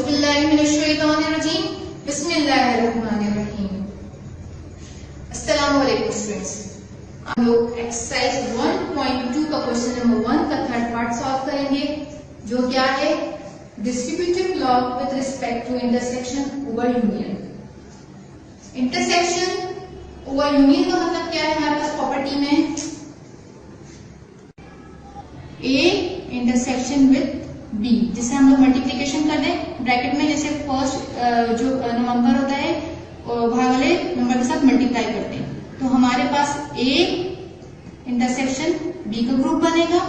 औज़ुबिल्लाहिमिनश्शैतानिर्रजीम बिस्मिल्लाहिर्रहमानिर्रहीम। अस्सलाम वालेकुम स्टूडेंट्स। हम लोग एक्सरसाइज 1.2 का क्वेश्चन नंबर 1 का थर्ड पार्ट सॉल्व करेंगे, जो क्या है distributive block with respect to intersection over union. Intersection over union का मतलब क्या है? हमारे पास प्रॉपर्टी में ए इंटरसेक्शन विद बी, जिसे हम लोग मल्टीप्लीकेशन कर दें ब्रैकेट में, जैसे फर्स्ट जो नंबर होता है वहां वाले नंबर के साथ मल्टीप्लाई करते हैं, तो हमारे पास ए इंटरसेक्शन बी का ग्रुप बनेगा।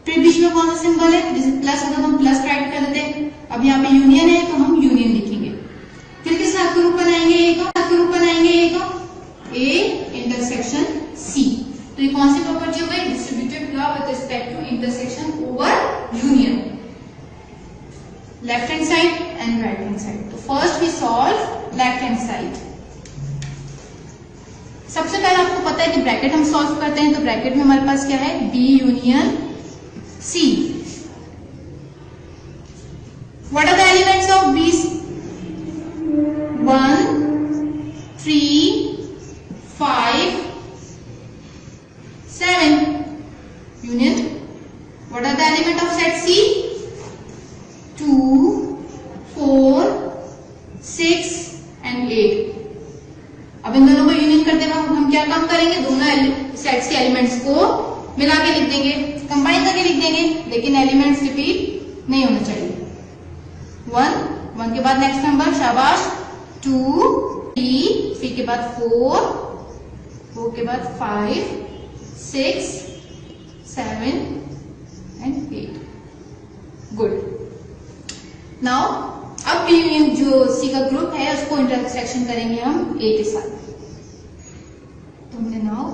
फिर बीच में कौन सा सिंबल है? जैसे प्लस होगा तो हम प्लस राइट कर देते हैं। अब यहाँ पे यूनियन है तो हम यूनियन लिखेंगे। फिर किस साथ ग्रुप बनाएंगे? ए का ए इंटरसेक्शन सी। तो ये कौन सी प्रॉपर्टी हो गई? Distributive block with respect to intersection over union, left hand side and right hand side. तो first we solve left hand side. सबसे पहले आपको पता है कि ब्रैकेट हम सॉल्व करते हैं, तो ब्रैकेट में हमारे पास क्या है? B union C. What are the elements of B? 1 3 5 7 union. What are the element of set C? 2 4 6 and 8। अब इन दोनों को यूनियन करते वक्त हम क्या काम करेंगे? दोनों सेट्स के एलिमेंट्स को मिला के लिख देंगे, कंबाइन करके लिख देंगे, लेकिन एलिमेंट्स रिपीट नहीं होना चाहिए। 1 के बाद नेक्स्ट नंबर, शाबाश, 2 3 के बाद 4 के बाद 5 6 7 and 8। गुड। नाउ अब बी यूनियन जो सी का ग्रुप है उसको इंटरसेक्शन करेंगे हम ए के साथ। तो हमने now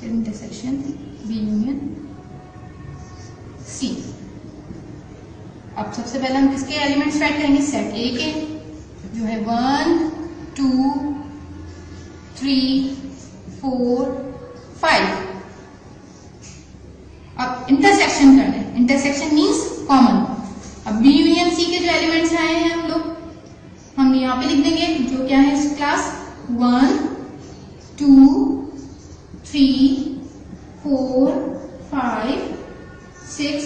intersection B union C. अब सबसे पहले हम किसके एलिमेंट्स राइट करेंगे? सेट ए के, जो है 1 2 3 4 5। अब इंटरसेक्शन करना है। Intersection means common. अब बी यूनियन सी के जो एलिमेंट्स आए हैं हम यहाँ पे लिख देंगे, जो क्या है इस क्लास 1 2 3 4 5 6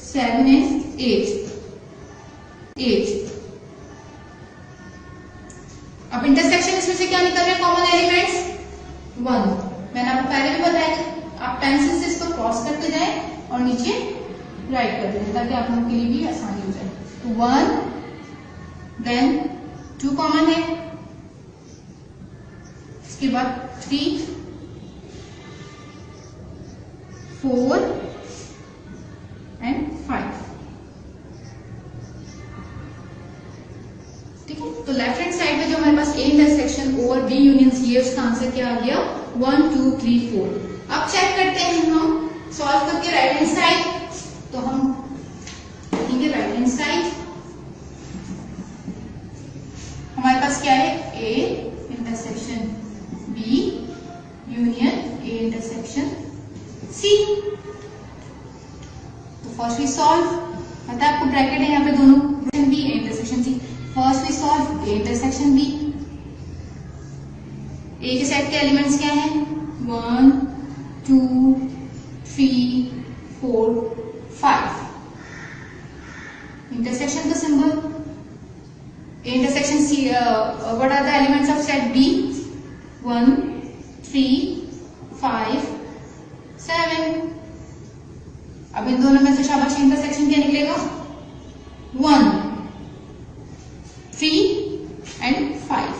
7 and 8। अब इंटरसेक्शन इसमें से क्या निकल रहे हैं? Common elements 1। मैंने आपको पहले भी बताया था, आप पेंसिल से इसको क्रॉस करते जाएं और नीचे राइट कर दें, ताकि आप लोगों के लिए भी आसानी हो जाए। तो 1 देन 2 कॉमन है, इसके बाद 3 4 एंड 5। ठीक है, तो लेफ्ट हैंड साइड में जो हमारे पास A intersection over B union C है, उसका आंसर क्या आ गया? 1 2 3 4। अब चेक करते हैं हम सॉल्व करके राइट हैंड साइड। तो हम लिखेंगे राइट हैंड साइड। हमारे पास क्या है? A intersection B union A intersection C. तो फर्स्ट वी सॉल्व, पता है आपको ब्रैकेट है यहाँ पे दोनों, B A intersection C. First we solve A intersection B. A के सेट के एलिमेंट्स क्या हैं? 1 2 3 4 5। इंटरसेक्शन का symbol A intersection C. What are the elements of set B? 1 3 5 7। अब इन दोनों में से शाबाश इंटरसेक्शन क्या निकलेगा? 1 3 and 5।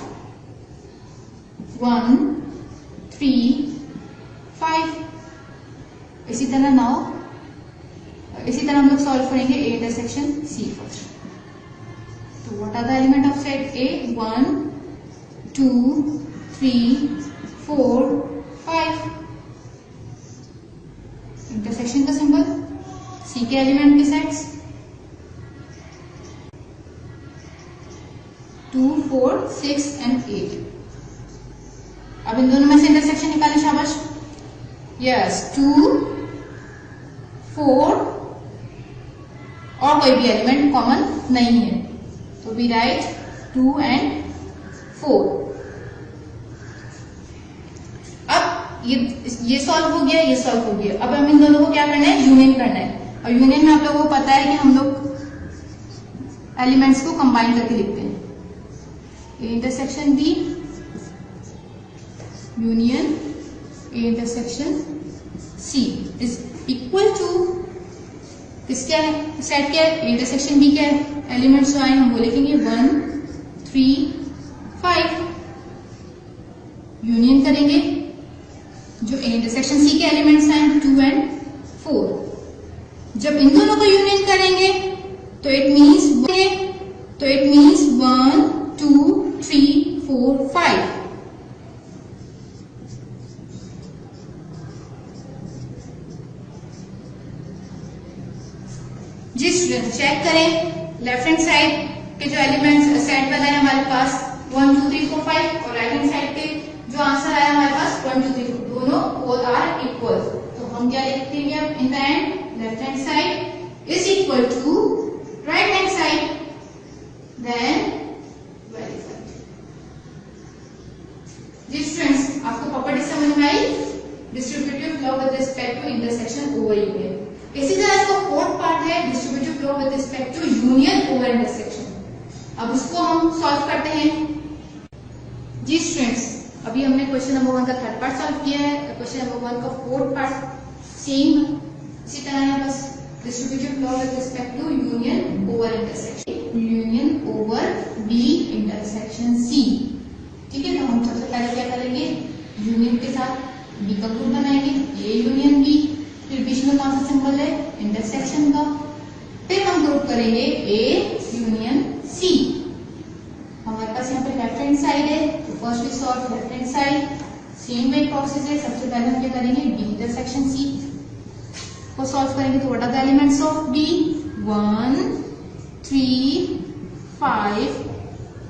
1 3 5। इसी तरह हम लोग सॉल्व करेंगे ए इंटरसेक्शन सी फर्स्ट। तो what are the element of set A? 1 2 3 4 5। Intersection का सिंबल, सी के एलिमेंट के सेट्स 2 4 6 and 8। अब इन दोनों में से इंटरसेक्शन निकालें, शाबाश। यस, 2 4 और कोई भी एलिमेंट कॉमन नहीं है। तो वी राइट 2 and 4। अब ये सॉल्व हो गया, ये सॉल्व हो गया। अब हम इन दोनों को क्या करना है, यूनियन करना है। और यूनियन में आप लोगों को पता है कि हम लोग एलिमेंट्स को कंबाइन करके लिखते हैं। A intersection B union A intersection C is equal to किसका है, सेट क्या है, A इंटरसेक्शन B क्या है, एलिमेंट्स जो आए हम वो लिखेंगे 1 3 5। यूनियन करेंगे जो A इंटरसेक्शन C के एलिमेंट्स आए 2 and 4। जब इन दोनों को यूनियन करेंगे तो इट मीन्स 1 2 3 4 5। जी स्टूडेंट चेक करें, लेफ्ट हैंड साइड के जो एलिमेंट्स सेट बना है हमारे पास 1 2 3 4 5 और राइट हैंड साइड के जो आंसर आया हमारे पास 1 2 3 4, दोनों पोल आर इक्वल। तो हम क्या लिखेंगे अब in the end, left hand side is equal to right hand side, then verified. जी स्टूडेंट्स आपको प्रॉपर्टी समझ में आई, distributive law with respect to intersection over union. इसी तरह इसका फोर्थ पार्ट है distributive law with respect to union over intersection. अब उसको हम सॉल्व करते हैं। जी स्टूडेंट्स अभी हमने क्वेश्चन नंबर 1 का थर्ड पार्ट सॉल्व किया है, क्वेश्चन नंबर 1 का फोर्थ पार्ट सेम इसी तरह है, बस distributive law with respect to union over intersection, union over B intersection C. ठीक है, तो हम सबसे पहले क्या करेंगे, यूनियन के साथ बी का ग्रुप बनाएंगे, ए यूनियन बी, फिर बीच में कौन सा सिंबल है, इंटरसेक्शन का, फिर हम ग्रुप करेंगे ए यूनियन सी। हमारे पास यहाँ पे लेफ्ट हैंड साइड है, तो first we solve left hand side, same way process है। सबसे पहले हम क्या करेंगे, बी इंटरसेक्शन सी को सॉल्व करेंगे। तो what are the elements of B, 1 3 5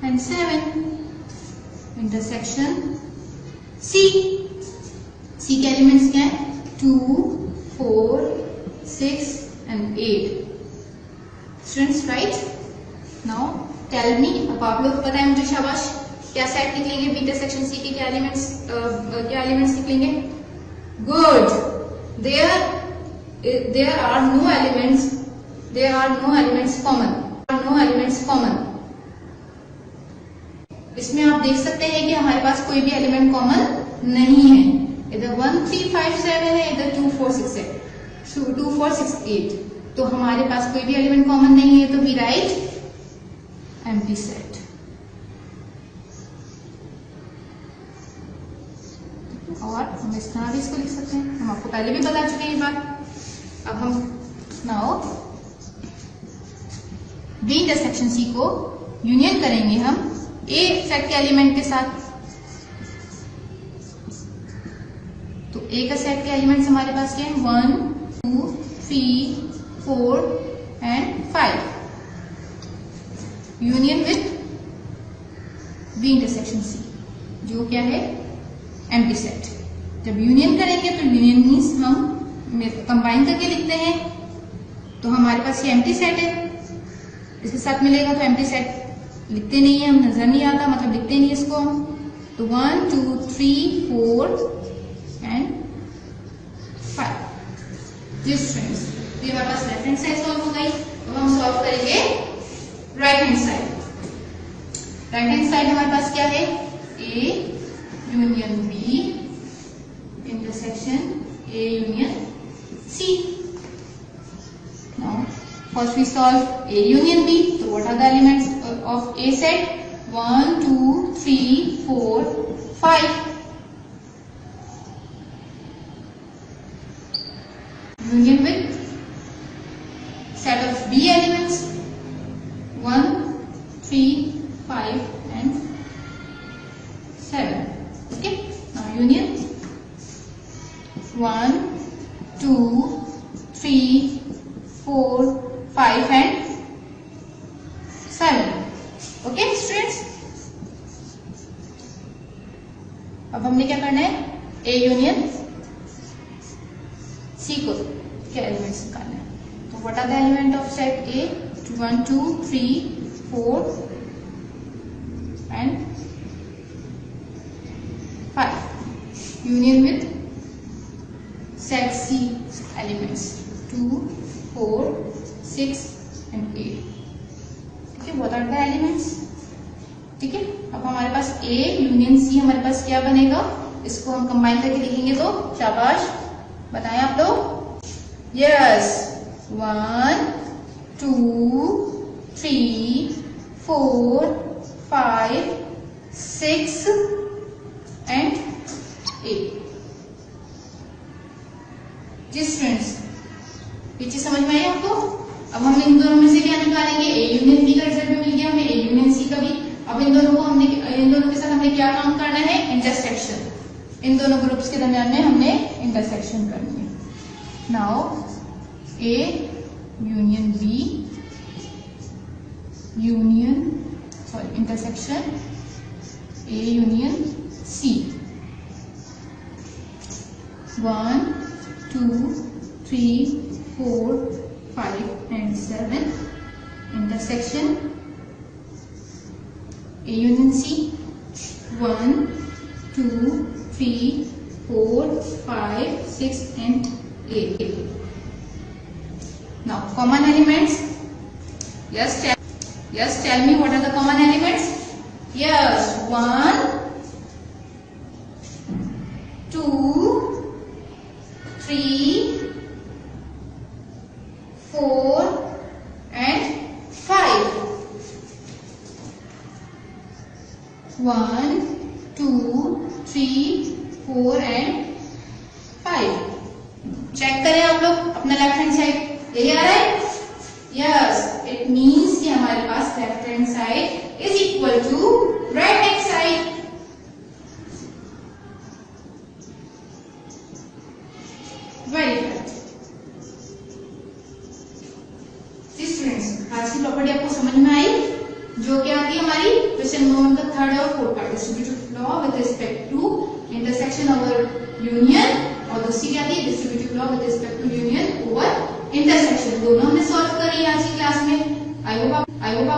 and 7 intersection C. C के एलिमेंट्स क्या है, 2 4 6 and 8। Students right. Now tell me, अब आप लोग पता है मुझे, शाबाश, क्या सेट निकलेंगे बी इंटरसेक्शन सी के, क्या एलिमेंट्स निकलेंगे, good. There are no elements common. इसमें आप देख सकते हैं कि हमारे पास कोई भी एलिमेंट कॉमन नहीं है, इधर 1 3 5 7 है, इधर 2 4 6 है, 2 4 6 8। तो हमारे पास कोई भी एलिमेंट कॉमन नहीं है, तो वी राइट एम्प्टी सेट। और हम इस तरह भी इसको लिख सकते हैं, हम आपको पहले भी बता चुके हैं ये बात। अब हम नाउ बी इंटरसेक्शन सी को यूनियन करेंगे हम ए सेट के एलिमेंट के साथ। तो ए का सेट के एलिमेंट्स हमारे पास क्या है, 1 2 3 4 and 5, union with B intersection C, जो क्या है, एम्प्टी सेट। जब यूनियन करेंगे तो यूनियन मीन्स हम कंबाइन करके लिखते हैं, तो हमारे पास ये एम्प्टी सेट है, इसके साथ मिलेगा तो एम्प्टी सेट लिखते नहीं है हम, नजर नहीं आता, मतलब लिखते नहीं इसको हम। तो 1 2 3 4 and 5। जी स्टूडेंट्स ये हमारे पास लेफ्ट हैंड साइड सॉल्व हो गई। तो हम सॉल्व करेंगे right hand side. Right hand side हमारे पास क्या है, A union B intersection A union C. Now first we solve A union B. तो what are the elements of A set, 1 2 3 4 5। Union with set of B elements 1 3 5 and 7. Okay, now union 1 2 3 4 5 and 7. Okay students, अब हमने क्या करना है, A union C को क्या elements निकालना है। तो what are the element of set A? 1 2 3 4 and 5. Union with set C elements 2 4 6 and 8. ठीक है, what are the elements? ठीक है, अब हमारे पास A यूनियन C हमारे पास क्या बनेगा, इसको हम कंबाइन करके लिखेंगे तो शाबाश बताएं आप लोग। Yes, 1 2 3 4 5 6 and 8। जी स्टूडेंट्स, ये चीज समझ में आई आपको? अब हम इन दोनों में से क्या निकालेंगे? ए यूनियन बी का रिजल्ट मिल गया हमें, ए यूनियन सी का भी। अब इन दोनों के साथ हमने क्या काम करना है? इंटरसेक्शन। इन दोनों ग्रुप्स के दरमियान में हमने इंटरसेक्शन करनी है। Now A union B intersection A union C। 1 2 3 4 5 and 7 intersection A union C। 1 2 3 4 5 6 and 8। Now common elements. Yes, tell me what are the common elements? Yes, 1 2 3 4 and 5। 1 2 3 4 and 5। Check करें आप लोग अपना लेफ्ट हैंड साइड, यही आ रहा है? Yes, it means कि हमारे पास left hand side is equal to right hand side. Very good. Students, आज की प्रॉपर्टी आपको समझ में आई, जो क्या आती है हमारी क्वेश्चन नंबर का थर्ड और fourth part, distributive law with respect to intersection over union, और दूसरी क्या थी? Distributive law with respect to union over intersection. दोनों हमने सॉल्व करी आज की क्लास में। आई होप आप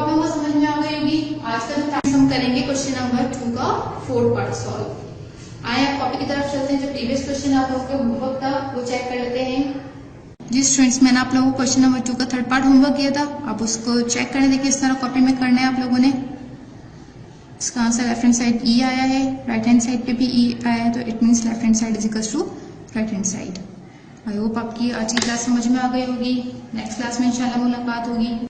लोगों को समझ में आ गई होगी। आज का जो टाइम हम करेंगे क्वेश्चन नंबर 2 का फोर्थ पार्ट सॉल्व। आए आप कॉपी की तरफ चलते हैं, जो प्रीवियस क्वेश्चन आप लोगों का होमवर्क था वो चेक कर लेते हैं। जी स्टूडेंट्स, मैंने आप लोगों को क्वेश्चन नंबर 2 का थर्ड पार्ट होमवर्क किया था, आप उसको चेक करने देखिए, इस तरह कॉपी में करना है आप लोगों ने। इसका आंसर लेफ्ट हैंड साइड ई आया है, राइट हैंड साइड पे भी ई आया है, तो it means left hand side is equals to right hand side. I hope आपकी आज की क्लास समझ में आ गई होगी। नेक्स्ट क्लास में इंशाल्लाह मुलाकात होगी।